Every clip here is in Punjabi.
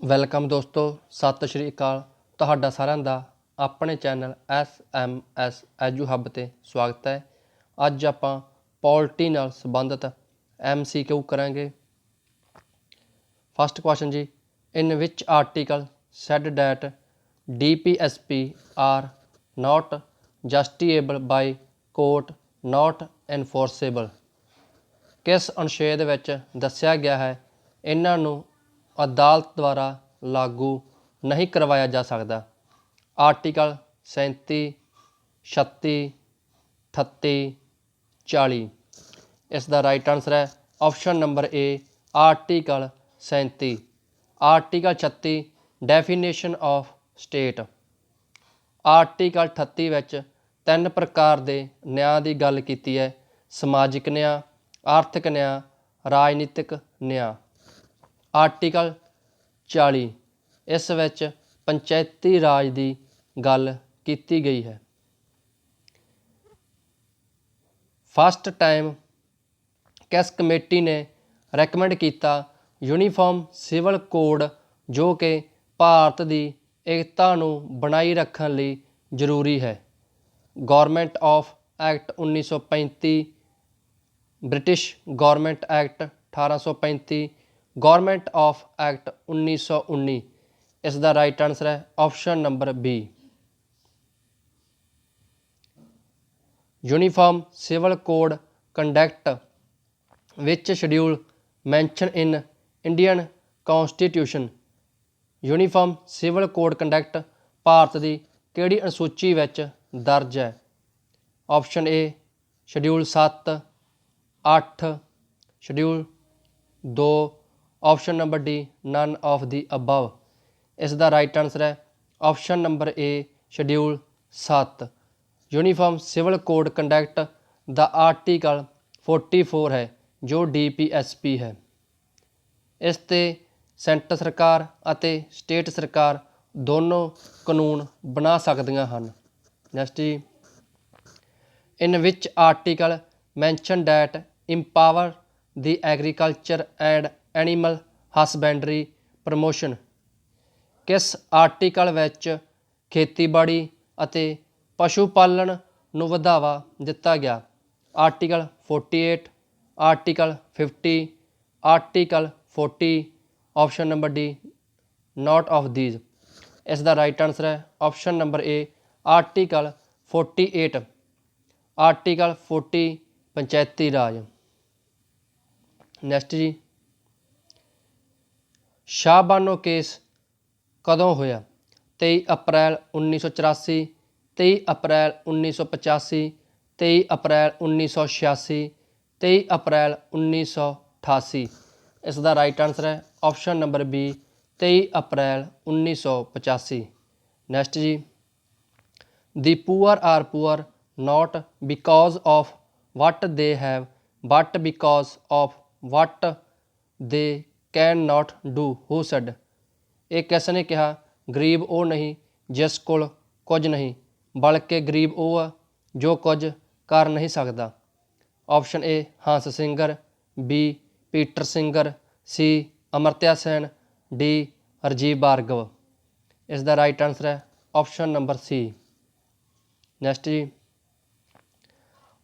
ਵੈਲਕਮ ਦੋਸਤੋ, ਸਤਿ ਸ਼੍ਰੀ ਅਕਾਲ। ਤੁਹਾਡਾ ਸਾਰਿਆਂ ਦਾ ਆਪਣੇ ਚੈਨਲ SMS ਐਜੂ ਹੱਬ 'ਤੇ ਸਵਾਗਤ ਹੈ। ਅੱਜ ਆਪਾਂ ਪੋਲਿਟੀ ਨਾਲ ਸੰਬੰਧਿਤ MCQ ਕਰਾਂਗੇ। ਫਸਟ ਕੁਐਸਚਨ ਜੀ, in which article said that DPSP are not justiciable by court not enforceable. ਕਿਸ ਅਨੁਛੇਦ ਵਿੱਚ ਦੱਸਿਆ ਗਿਆ ਹੈ ਇਹਨਾਂ ਨੂੰ ਅਦਾਲਤ ਦੁਆਰਾ ਲਾਗੂ ਨਹੀਂ ਕਰਵਾਇਆ ਜਾ ਸਕਦਾ? ਆਰਟੀਕਲ 37, 36, 38, 40। ਇਸ ਦਾ ਰਾਈਟ ਆਨਸਰ ਹੈ option number A, article 37। Article 36 definition of state. Article 38 ਵਿੱਚ 3 ਪ੍ਰਕਾਰ ਦੇ ਨਿਆਂ ਦੀ ਗੱਲ ਕੀਤੀ ਹੈ: ਸਮਾਜਿਕ ਨਿਆਂ, ਆਰਥਿਕ ਨਿਆਂ, ਰਾਜਨੀਤਿਕ ਨਿਆਂ। ਆਰਟੀਕਲ 40 ਇਸ ਵਿੱਚ ਪੰਚਾਇਤੀ ਰਾਜ ਦੀ ਗੱਲ ਕੀਤੀ ਗਈ ਹੈ। ਫਸਟ ਟਾਈਮ ਕਿਸ ਕਮੇਟੀ ਨੇ ਰეკਮੈਂਡ ਕੀਤਾ ਯੂਨੀਫਾਰਮ ਸਿਵਲ ਕੋਡ ਜੋ ਕਿ ਭਾਰਤ ਦੀ ਏਕਤਾ ਨੂੰ ਬਣਾਈ ਰੱਖਣ ਲਈ ਜ਼ਰੂਰੀ ਹੈ? Government of act 1935, British government act 1835, government of act 1919। ਇਸ ਦਾ ਰਾਈਟ ਆਨਸਰ ਹੈ option number B. Uniform civil code conduct which schedule mention in Indian constitution. Uniform civil code conduct Bharat ਦੀ ਕਿਹੜੀ ਅਨੁਸੂਚੀ ਵਿੱਚ ਦਰਜ ਹੈ? Option A schedule 7, 8, schedule 2, option number D none of the above. ਇਸ ਦਾ ਰਾਈਟ ਆਨਸਰ ਹੈ option number A schedule 7। Uniform civil code conduct the article 44 ਹੈ ਜੋ DPSP ਹੈ। ਇਸ 'ਤੇ ਸੈਂਟਰ ਸਰਕਾਰ ਅਤੇ ਸਟੇਟ ਸਰਕਾਰ ਦੋਨੋਂ ਕਾਨੂੰਨ ਬਣਾ ਸਕਦੀਆਂ ਹਨ। ਨੈਕਸਟ ਜੀ, in which article mention that ਇੰਪਾਵਰ the agriculture and animal husbandry promotion. ਕਿਸ ਆਰਟੀਕਲ ਵਿੱਚ ਖੇਤੀਬਾੜੀ ਅਤੇ ਪਸ਼ੂ ਪਾਲਣ ਨੂੰ ਵਧਾਵਾ ਦਿੱਤਾ ਗਿਆ? Article 48, article 50, article 40, option number D not of these. ਇਸ ਦਾ ਰਾਈਟ ਆਨਸਰ ਹੈ option number A article 48। Article 40 ਪੰਚਾਇਤੀ ਰਾਜ। ਨੈਕਸਟ ਜੀ, ਸ਼ਾਹਬਾਨੋ ਕੇਸ ਕਦੋਂ ਹੋਇਆ? 23 ਅਪ੍ਰੈਲ 1984, 23 ਅਪ੍ਰੈਲ 1985, 23 ਅਪ੍ਰੈਲ 1986, 23 ਅਪ੍ਰੈਲ 1988। ਇਸ ਦਾ ਰਾਈਟ ਆਨਸਰ ਹੈ option number B 23 April 1985। Next ਜੀ, the poor are poor not because of what they have but because of what they can not do. Who said. ਇਹ ਕਿਸ ਨੇ ਕਿਹਾ ਗਰੀਬ ਉਹ ਨਹੀਂ ਜਿਸ ਕੋਲ ਕੁਝ ਨਹੀਂ, ਬਲਕਿ ਗਰੀਬ ਉਹ ਆ ਜੋ ਕੁਝ ਕਰ ਨਹੀਂ ਸਕਦਾ? Option A Hans Singer, B Peter Singer, C Amartya Sen, D Rajiv Bhargava. ਇਸ ਦਾ ਰਾਈਟ ਆਨਸਰ ਹੈ ਆਪਸ਼ਨ ਨੰਬਰ ਸੀ। ਨੈਕਸਟ ਜੀ,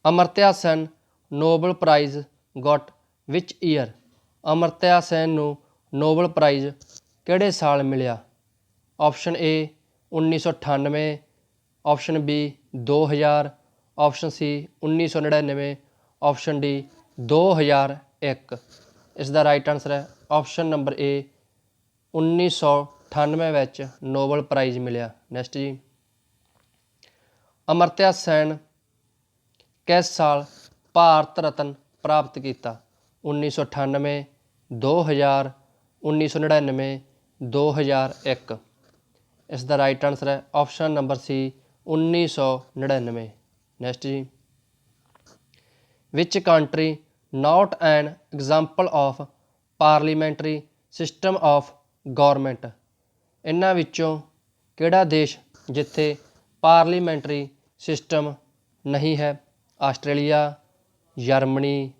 Amartya Sen Nobel prize got which year. Amartya Sen ਨੂੰ ਨੋਬਲ ਪ੍ਰਾਈਜ਼ ਕਿਹੜੇ ਸਾਲ ਮਿਲਿਆ? Option A 1998, option B 2000, option C 1999, option D 2001। ਇਸ ਦਾ ਰਾਈਟ ਆਨਸਰ ਹੈ ਆਪਸ਼ਨ ਨੰਬਰ ਏ 1998 ਵਿੱਚ ਨੋਬਲ ਪ੍ਰਾਈਜ਼ ਮਿਲਿਆ। ਨੈਕਸਟ ਜੀ, ਅਮਰਤਿਆ ਸੈਨ ਕਿਸ ਸਾਲ ਭਾਰਤ ਰਤਨ ਪ੍ਰਾਪਤ ਕੀਤਾ? 1998, 2000, 1999, 2001। ਇਸ ਦਾ ਰਾਈਟ ਆਨਸਰ ਹੈ ਆਪਸ਼ਨ ਨੰਬਰ ਸੀ 1999। ਨੈਕਸਟ ਜੀ, which country not an example of parliamentary system of government. ਇਹਨਾਂ ਵਿੱਚੋਂ ਕਿਹੜਾ ਦੇਸ਼ ਜਿੱਥੇ ਪਾਰਲੀਮੈਂਟਰੀ ਸਿਸਟਮ ਨਹੀਂ ਹੈ? Australia, Germany,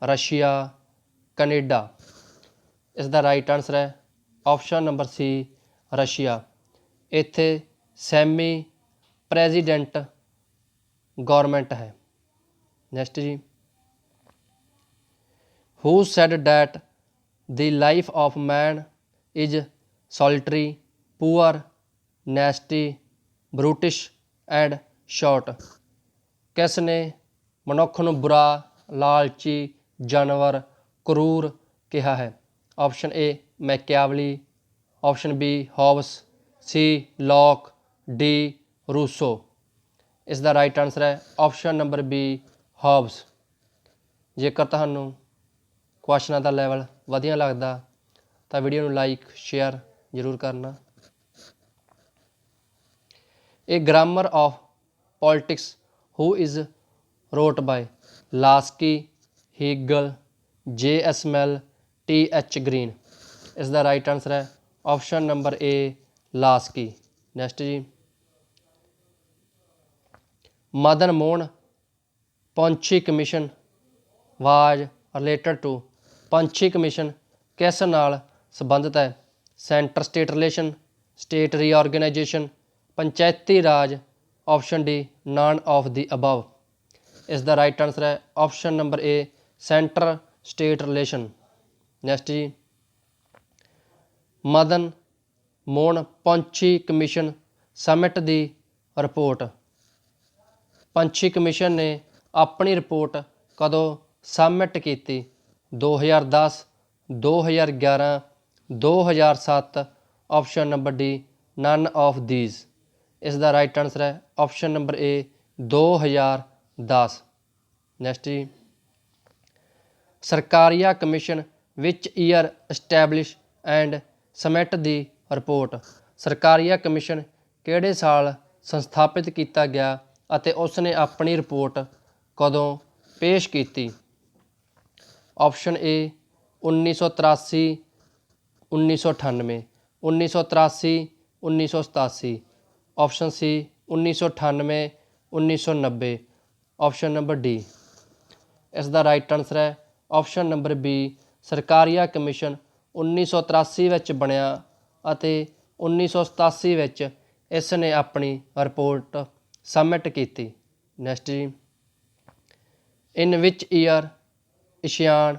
Russia, Canada. ਇਸ ਦਾ ਰਾਈਟ ਆਨਸਰ ਹੈ ऑप्शन नंबर सी रशिया। इत्थे सैमी प्रेजिडेंट गौरमेंट है। नैक्सट जी, who said that the life of man is solitary poor nasty brutish and short. किस ने मनुख नूं बुरा लालची जानवर क्रूर कहा है? Option A Machiavelli, option B Hobbes, C Locke, D Rousseau. इसका राइट आंसर है ऑप्शन नंबर बी हॉब्स। जेकर तुहानूं क्वेश्चनां दा लैवल वधिया लगदा तो वीडियो नूं लाइक शेयर जरूर करना। A grammar of politics who is wrote by Laski, Hegel, J S Mill, T H Green. इसका राइट आंसर है option number A Laski. Next जी, Madan Mohan Punchhi commission was related to. Punchhi commission किस नाल संबंधित है? Centre state relation, state reorganisation, panchayati raj, option D none of the above. इसका राइट आंसर है option number A centre state relation. Next जी, मदन मोहन पंछी कमीशन समिट की रिपोर्ट। पंछी कमीशन ने अपनी रिपोर्ट कदों सबमिट की? 2010, 2011, 2007, option number D none of these. इसका राइट आंसर है ऑप्शन नंबर ए 2010। नैक्सट जी, Sarkaria commission which year establish and submit the report. Sarkaria commission किहड़े साल संस्थापित किया गया ਅਤੇ उसने अपनी रिपोर्ट कदों पेश की? Option A 1983, 1998, 1983, 1987, option C 1998, 1990, option number D. इसका राइट आंसर है option number B Sarkaria commission 1983 ਵਿੱਚ ਬਣਿਆ ਅਤੇ 1987 ਵਿੱਚ ਇਸ ਨੇ ਆਪਣੀ ਰਿਪੋर्ट सबमिट की। नैक्सट जी, इन विच ईयर ईशान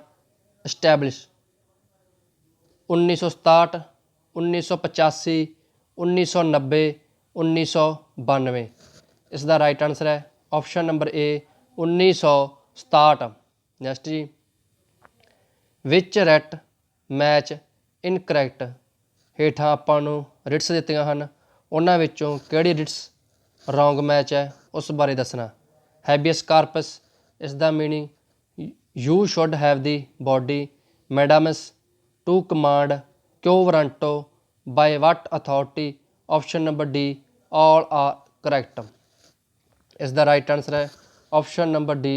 एस्टैबलिश। 1967, 1985, 1990, 1992। इसका राइट आंसर है ऑप्शन नंबर ए 1967। नैक्सट जी, विच रैट मैच इनकरैक्ट। हेठां आपां नूं रिट्स दित्तियां हन, उन्हां विचों किहड़ी रिट्स रॉन्ग मैच है उस बारे दसना। हैबियस कार्पस, इसका meaning you should have the body. Mandamus, to command, quo warranto, by what authority, option number D all are correct. इसका राइट आंसर है option number D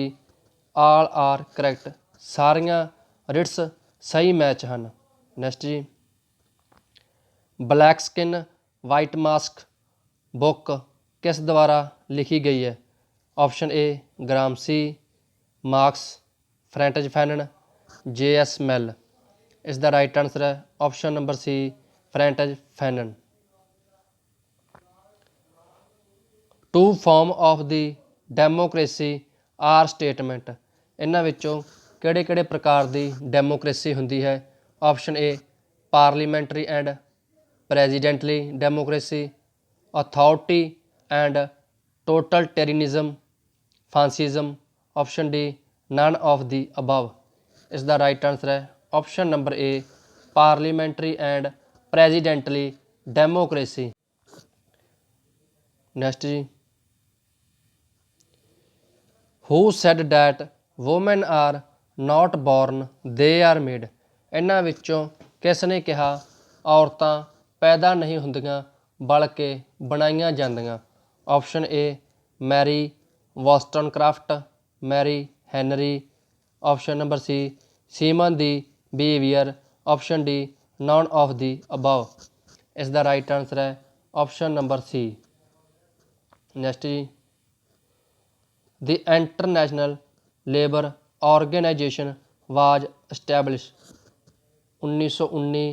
all are correct. सारियां रिट्स सही मैच हैं। नैक्सट जी, black skin white mask book किस द्वारा लिखी गई है? Option A Gramsci, Marx, Frantz Fanon, J S Mill. इसका राइट आंसर है option number C फ्रेंटज Fanon. Two form of the democracy are statement. इन्हां विचों किहड़े किहड़े प्रकार की डेमोक्रेसी हुंदी है? Option A parliamentary and presidential democracy, authority and totalitarianism, fascism, option D none of the above. इसका राइट आंसर है option number A parliamentary and presidential democracy. Next जी, who said that women are not born they are made. इन्हां विचों किस ने कहा औरतां पैदा नहीं हुंदियां बल्कि बनाईयां जांदियां? Option A Mary Wollstonecraft, Mary Henry, option number C Simone de Beauvoir, option D none of the above. इसका राइट आंसर है ऑप्शन नंबर सी। नैक्सट जी, the International Labour Organisation was establish. 1919,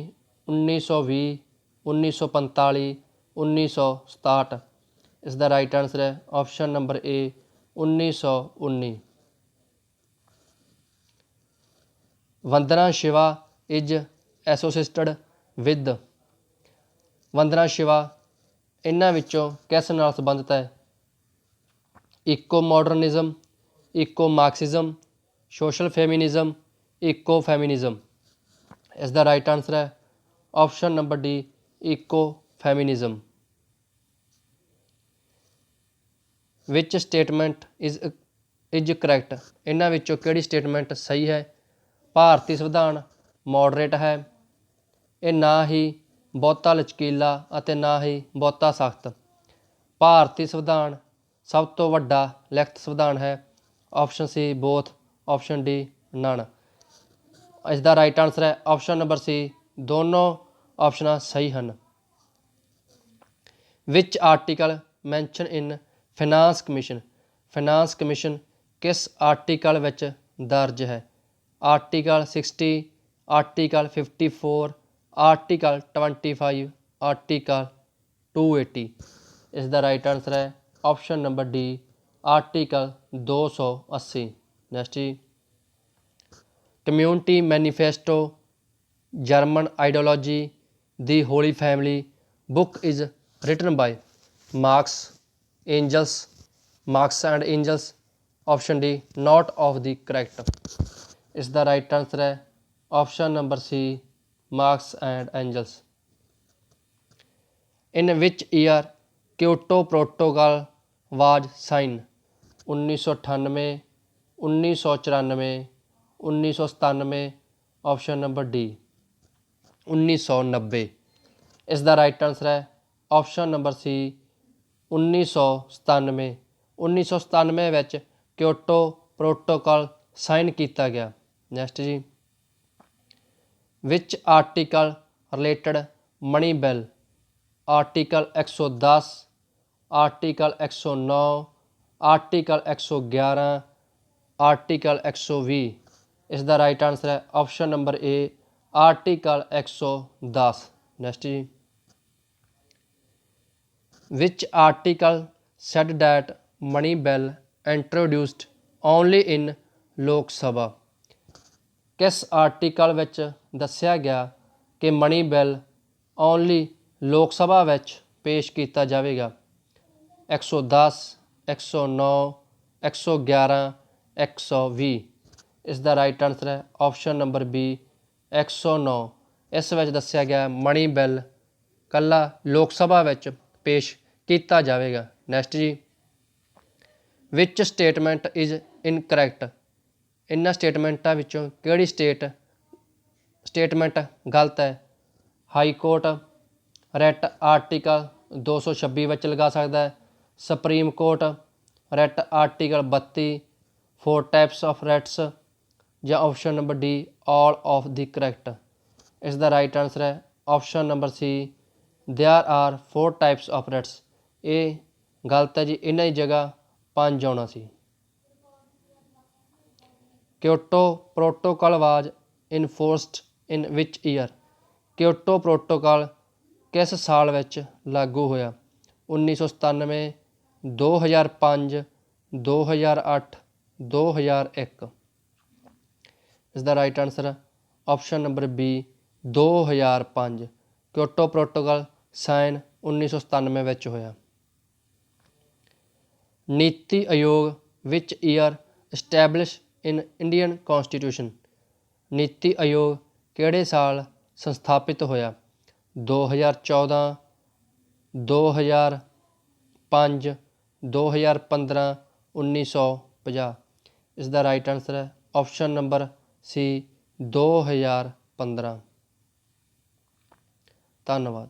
1920, 1945, 1967। ਇਸ ਦਾ ਰਾਈਟ ਆਂਸਰ ਹੈ option number A 1919। Vandana Shiva is associated with. Vandana Shiva ਇਹਨਾਂ ਵਿੱਚੋਂ ਕਿਸ ਨਾਲ ਸੰਬੰਧਿਤ ਹੈ? Eco modernism, eco Marxism, social feminism, ਇਕੋ ਫੈਮਿਨਿਜ਼ਮ। ਇਸ ਦਾ ਰਾਈਟ ਆਂਸਰ ਹੈ ਆਪਸ਼ਨ ਨੰਬਰ ਡੀ ਇਕੋ feminism. Which statement is correct. ਇਹਨਾਂ ਵਿੱਚੋਂ ਕਿਹੜੀ ਸਟੇਟਮੈਂਟ ਸਹੀ ਹੈ? ਭਾਰਤੀ ਸੰਵਿਧਾਨ ਮੋਡਰੇਟ ਹੈ, ਇਹ ਨਾ ਹੀ ਬਹੁਤਾ ਲਚਕੀਲਾ ਅਤੇ ਨਾ ਹੀ ਬਹੁਤਾ ਸਖਤ। ਭਾਰਤੀ ਸੰਵਿਧਾਨ ਸਭ ਤੋਂ ਵੱਡਾ ਲਿਖਤ ਸੰਵਿਧਾਨ ਹੈ। Option C both, option D none. ਇਸ ਦਾ ਰਾਈਟ ਆਂਸਰ ਹੈ ਆਪਸ਼ਨ ਨੰਬਰ ਸੀ ਦੋਨੋਂ ਆਪਸ਼ਨਾਂ ਸਹੀ ਹਨ। Which article mention in finance commission. Finance commission ਕਿਸ ਆਰਟੀਕਲ ਵਿੱਚ ਦਰਜ ਹੈ? Article 60, article 54, article 25, article 280। ਇਸ ਦਾ ਰਾਈਟ ਆਂਸਰ ਹੈ option number D article 280। Next ਜੀ, community manifesto, German ideology, the holy family book is written by Marx Engels, Marx and Angeles. Option D not of the correct. ਇਸ ਦਾ ਰਾਈਟ ਆਂਸਰ ਹੈ option number C Marx and Engels. In which year Kyoto protocol was sign. 1998, 1994, 1997, option number D 1990। ਇਸ ਦਾ ਰਾਈਟ ਆਂਸਰ ਹੈ ਆਪਸ਼ਨ ਨੰਬਰ ਸੀ 1997। 1997 ਵਿੱਚ ਕਿਓਟੋ ਪ੍ਰੋਟੋਕਾਲ ਸਾਈਨ ਕੀਤਾ ਗਿਆ। ਨੈਕਸਟ ਜੀ, which article related money bill. Article 110, article 109, article 111, article 120। ਇਸ ਦਾ ਰਾਈਟ ਆਂਸਰ ਹੈ option number A article 110। Next ਜੀ, which article said that money bill introduced only in Lok Sabha. ਕਿਸ ਆਰਟੀਕਲ ਵਿੱਚ ਦੱਸਿਆ ਗਿਆ ਕਿ ਮਨੀ ਬਿੱਲ ਓਨਲੀ ਲੋਕ ਸਭਾ ਵਿੱਚ ਪੇਸ਼ ਕੀਤਾ ਜਾਵੇਗਾ? 110, 109, 111, 120। ਇਸ ਦਾ ਰਾਈਟ ਆਂਸਰ ਹੈ ਆਪਸ਼ਨ ਨੰਬਰ ਬੀ 109। ਇਸ ਵਿੱਚ ਦੱਸਿਆ ਗਿਆ ਮਨੀ ਬਿੱਲ ਇਕੱਲਾ ਲੋਕ ਸਭਾ ਵਿੱਚ ਪੇਸ਼ ਕੀਤਾ ਜਾਵੇਗਾ। ਨੈਕਸਟ ਜੀ, ਵਿਚ ਸਟੇਟਮੈਂਟ ਇਜ਼ ਇਨਕਰੈਕਟ। ਇਹਨਾਂ ਸਟੇਟਮੈਂਟਾਂ ਵਿੱਚੋਂ ਕਿਹੜੀ ਸਟੇਟਮੈਂਟ ਗਲਤ ਹੈ? ਹਾਈ ਕੋਰਟ ਰਿਟ ਆਰਟੀਕਲ 226 ਵਿੱਚ ਲਗਾ ਸਕਦਾ ਹੈ। Supreme court writ article 32, 4 types of writs, ਜਾਂ option number D all of the correct. ਇਸ ਦਾ ਰਾਈਟ ਆਂਸਰ ਹੈ option number C there are 4 types of writs. ਇਹ ਗਲਤ ਹੈ ਜੀ, ਇਹਨਾਂ ਦੀ ਜਗ੍ਹਾ 5 ਆਉਣਾ ਸੀ। ਕਿਓਟੋ ਪ੍ਰੋਟੋਕਾਲ ਵਾਜ ਇਨਫੋਰਸਡ ਇਨ ਵਿਚ ਈਅਰ। ਕਿਓਟੋ ਪ੍ਰੋਟੋਕਾਲ ਕਿਸ ਸਾਲ ਵਿੱਚ ਲਾਗੂ ਹੋਇਆ? 1997, 2005, 2008, 2001। ਇਸ ਦਾ right answer option number B 2005। Kyoto protocol sign 1997 ਵਿੱਚ ਹੋਇਆ। NITI Aayog which year establish in Indian constitution. NITI Aayog ਕਿਹੜੇ ਸਾਲ ਸੰਸਥਾਪਿਤ ਹੋਇਆ? 2014, 2005, 2015, 1950। ਇਸ ਦਾ ਰਾਈਟ ਆਂਸਰ ਹੈ ਆਪਸ਼ਨ ਨੰਬਰ ਸੀ 2015। ਧੰਨਵਾਦ।